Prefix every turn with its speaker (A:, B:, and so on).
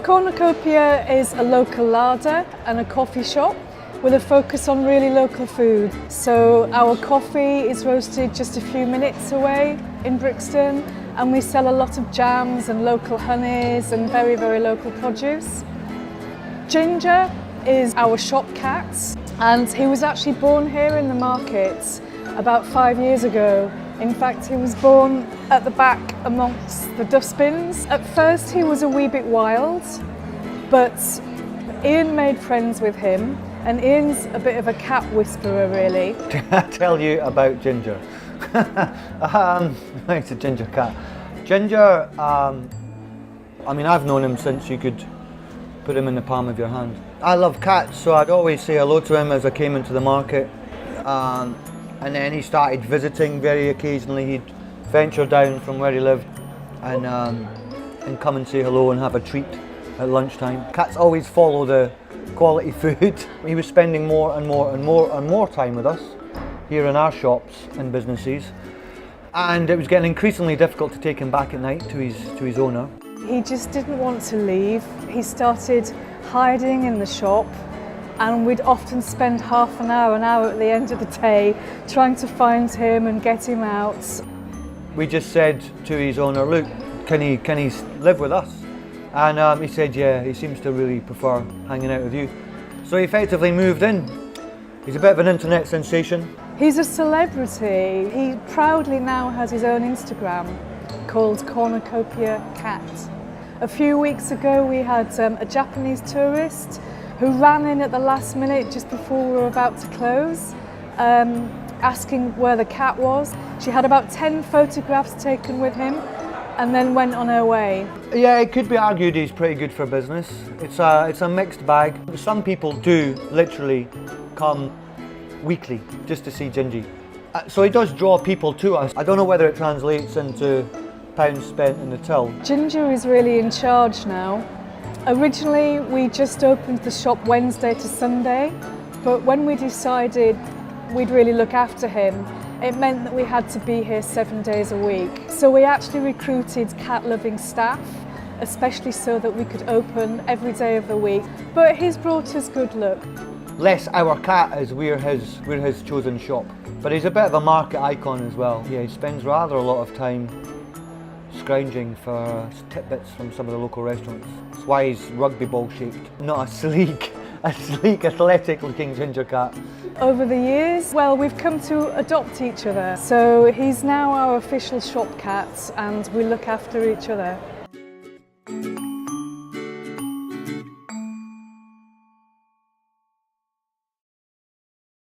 A: Cornercopia is a local larder and a coffee shop with a focus on really local food. So our coffee is roasted just a few minutes away in Brixton, and we sell a lot of jams and local honeys and very, very local produce. Ginger is our shop cat, and he was actually born here in the market about 5 years ago. In fact, he was born at the back amongst the dustbins. At first he was a wee bit wild, but Ian made friends with him, and Ian's a bit of a cat whisperer, really.
B: I tell you about Ginger. It's a ginger cat. Ginger, I mean, I've known him since you could put him in the palm of your hand. I love cats, so I'd always say hello to him as I came into the market. And then he started visiting very occasionally. He'd venture down from where he lived and come and say hello and have a treat at lunchtime. Cats always follow the quality food. He was spending more and more time with us here in our shops and businesses, and it was getting increasingly difficult to take him back at night to his owner.
A: He just didn't want to leave. He started hiding in the shop, and we'd often spend half an hour at the end of the day trying to find him and get him out.
B: We just said to his owner, look, can he live with us? And he said, yeah, he seems to really prefer hanging out with you. So he effectively moved in. He's a bit of an internet sensation.
A: He's a celebrity. He proudly now has his own Instagram called Cornercopia Cat. A few weeks ago we had a Japanese tourist who ran in at the last minute just before we were about to close, asking where the cat was. She had about 10 photographs taken with him and then went on her way.
B: Yeah, it could be argued he's pretty good for business. It's a mixed bag. Some people do literally come weekly just to see Gingy. So he does draw people to us. I don't know whether it translates into pounds spent in the till.
A: Ginger is really in charge now. Originally we just opened the shop Wednesday to Sunday, but when we decided we'd really look after him, it meant that we had to be here 7 days a week. So we actually recruited cat-loving staff, especially so that we could open every day of the week. But he's brought us good luck.
B: Less our cat as we're his chosen shop. But he's a bit of a market icon as well. Yeah, he spends rather a lot of time scrounging for tidbits from some of the local restaurants. That's why he's rugby ball shaped, not a sleek, athletic looking ginger cat.
A: Over the years, well, we've come to adopt each other. So he's now our official shop cat and we look after each other.